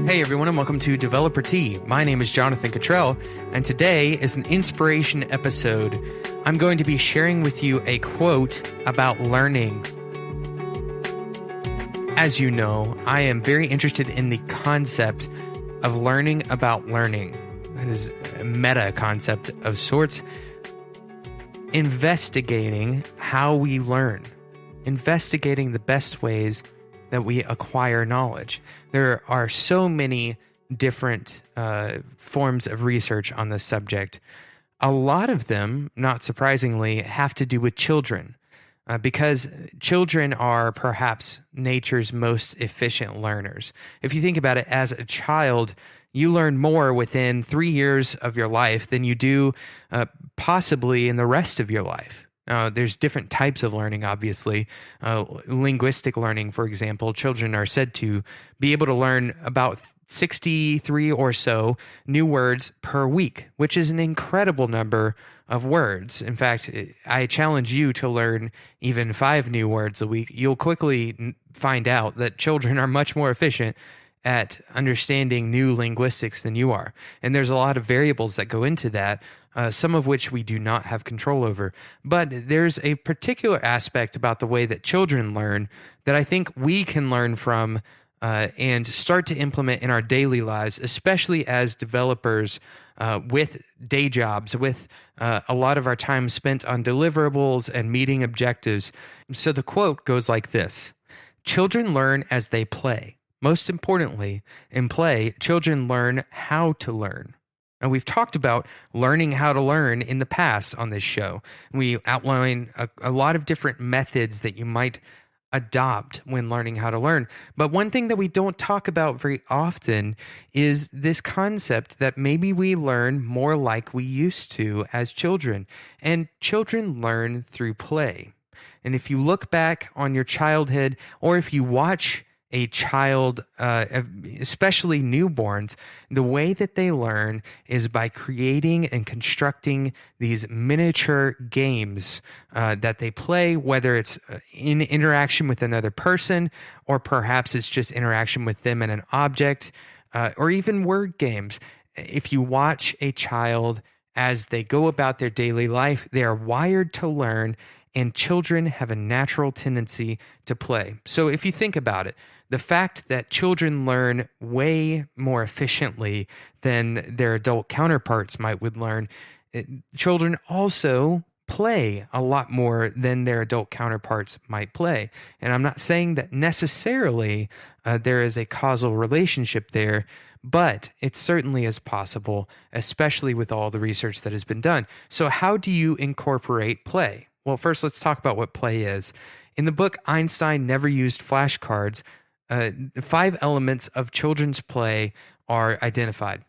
Hey everyone, and welcome to Developer Tea. My name is Jonathan Cottrell, and today is an inspiration episode. I'm going to be sharing with you a quote about learning. As you know, I am very interested in the concept of learning about learning. It is a meta concept of sorts. Investigating how we learn. Investigating the best ways that we acquire knowledge. There are so many different forms of research on this subject. A lot of them, not surprisingly, have to do with children, because children are perhaps nature's most efficient learners. If you think about it, as a child, you learn more within 3 years of your life than you do possibly in the rest of your life. There's different types of learning, obviously. Linguistic learning, for example, children are said to be able to learn about 63 or so new words per week, which is an incredible number of words. In fact, I challenge you to learn even 5 new words a week. You'll quickly find out that children are much more efficient at understanding new linguistics than you are. And there's a lot of variables that go into that, some of which we do not have control over. But there's a particular aspect about the way that children learn that I think we can learn from and start to implement in our daily lives, especially as developers with day jobs, with a lot of our time spent on deliverables and meeting objectives. So the quote goes like this: "Children learn as they play. Most importantly, in play, children learn how to learn." And we've talked about learning how to learn in the past on this show. We outline a lot of different methods that you might adopt when learning how to learn. But one thing that we don't talk about very often is this concept that maybe we learn more like we used to as children. And children learn through play. And if you look back on your childhood, or if you watch a child, especially newborns, the way that they learn is by creating and constructing these miniature games that they play, whether it's in interaction with another person, or perhaps it's just interaction with them and an object, or even word games. If you watch a child as they go about their daily life, they are wired to learn, and children have a natural tendency to play. So if you think about it, the fact that children learn way more efficiently than their adult counterparts would learn, children also play a lot more than their adult counterparts might play. And I'm not saying that necessarily there is a causal relationship there, but it certainly is possible, especially with all the research that has been done. So how do you incorporate play? Well, first, let's talk about what play is. In the book, Einstein Never Used Flashcards, 5 elements of children's play are identified.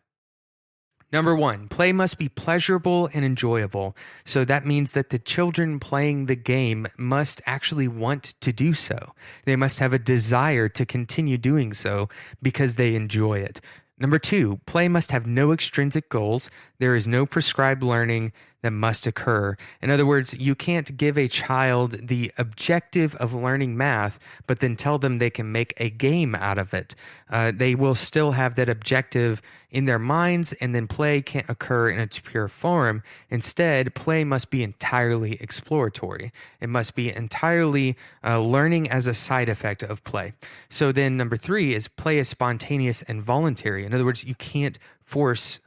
Number 1, play must be pleasurable and enjoyable. So that means that the children playing the game must actually want to do so. They must have a desire to continue doing so because they enjoy it. Number 2, play must have no extrinsic goals. There is no prescribed learning that must occur. In other words, you can't give a child the objective of learning math, but then tell them they can make a game out of it. They will still have that objective in their minds, and then play can't occur in its pure form. Instead, play must be entirely exploratory. It must be entirely learning as a side effect of play. So then number 3 is play is spontaneous and voluntary. In other words, you can't force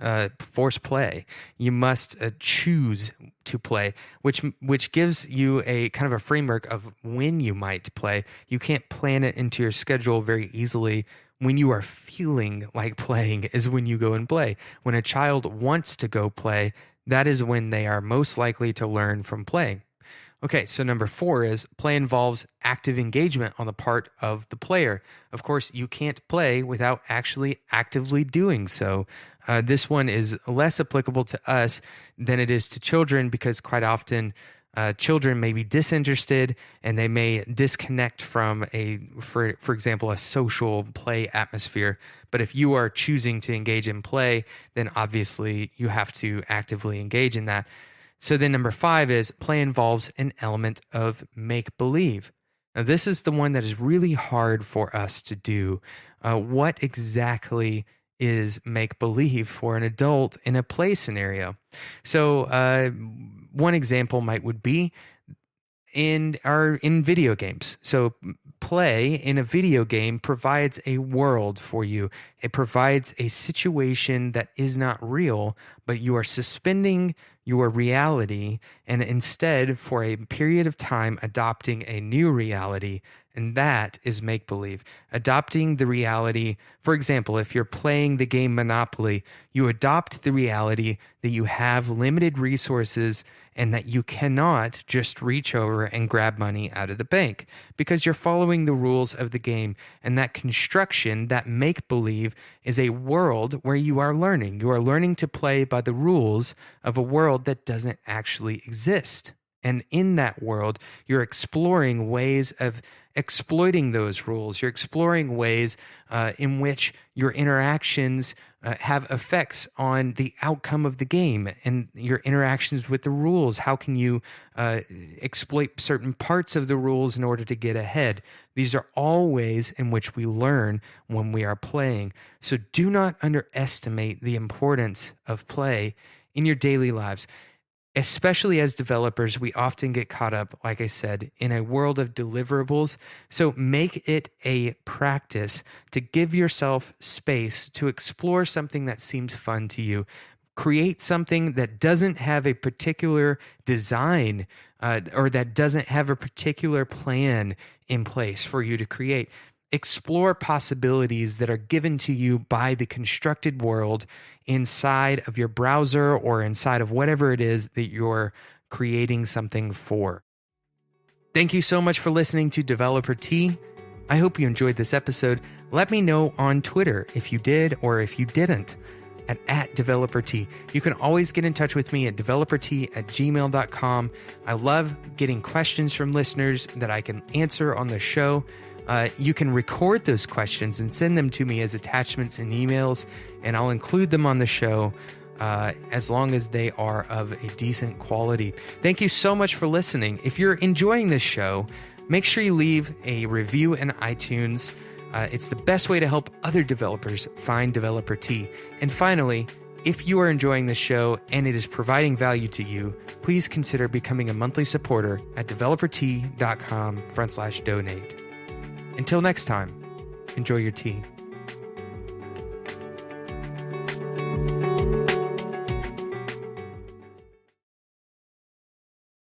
play. You must choose to play, which gives you a kind of a framework of when you might play. You can't plan it into your schedule very easily. When you are feeling like playing is when you go and play. When a child wants to go play, that is when they are most likely to learn from playing. Okay, so number 4 is play involves active engagement on the part of the player. Of course, you can't play without actually actively doing so. This one is less applicable to us than it is to children, because quite often children may be disinterested and they may disconnect from for example, a social play atmosphere. But if you are choosing to engage in play, then obviously you have to actively engage in that. So then number 5 is play involves an element of make-believe. Now, this is the one that is really hard for us to do. What exactly is make believe for an adult in a play scenario? So, one example would be in video games. So play in a video game provides a world for you. It provides a situation that is not real, but you are suspending your reality and instead for a period of time adopting a new reality. And that is make believe. Adopting the reality. For example, if you're playing the game Monopoly, you adopt the reality that you have limited resources and that you cannot just reach over and grab money out of the bank because you're following the rules of the game. And that construction, that make believe, is a world where you are learning. You are learning to play by the rules of a world that doesn't actually exist. And in that world, you're exploring ways of exploiting those rules. You're exploring ways in which your interactions have effects on the outcome of the game and your interactions with the rules. How can you exploit certain parts of the rules in order to get ahead? These are all ways in which we learn when we are playing. So do not underestimate the importance of play in your daily lives. Especially as developers, we often get caught up, like I said, in a world of deliverables. So make it a practice to give yourself space to explore something that seems fun to you. Create something that doesn't have a particular design or that doesn't have a particular plan in place for you to create. Explore possibilities that are given to you by the constructed world inside of your browser or inside of whatever it is that you're creating something for. Thank you so much for listening to Developer Tea. I hope you enjoyed this episode. Let me know on Twitter if you did or if you didn't at Developer Tea. You can always get in touch with me at developertea@gmail.com. I love getting questions from listeners that I can answer on the show. You can record those questions and send them to me as attachments in emails, and I'll include them on the show as long as they are of a decent quality. Thank you so much for listening. If you're enjoying this show, make sure you leave a review in iTunes. It's the best way to help other developers find Developer Tea. And finally, if you are enjoying this show and it is providing value to you, please consider becoming a monthly supporter at developertea.com/donate. Until next time, enjoy your tea.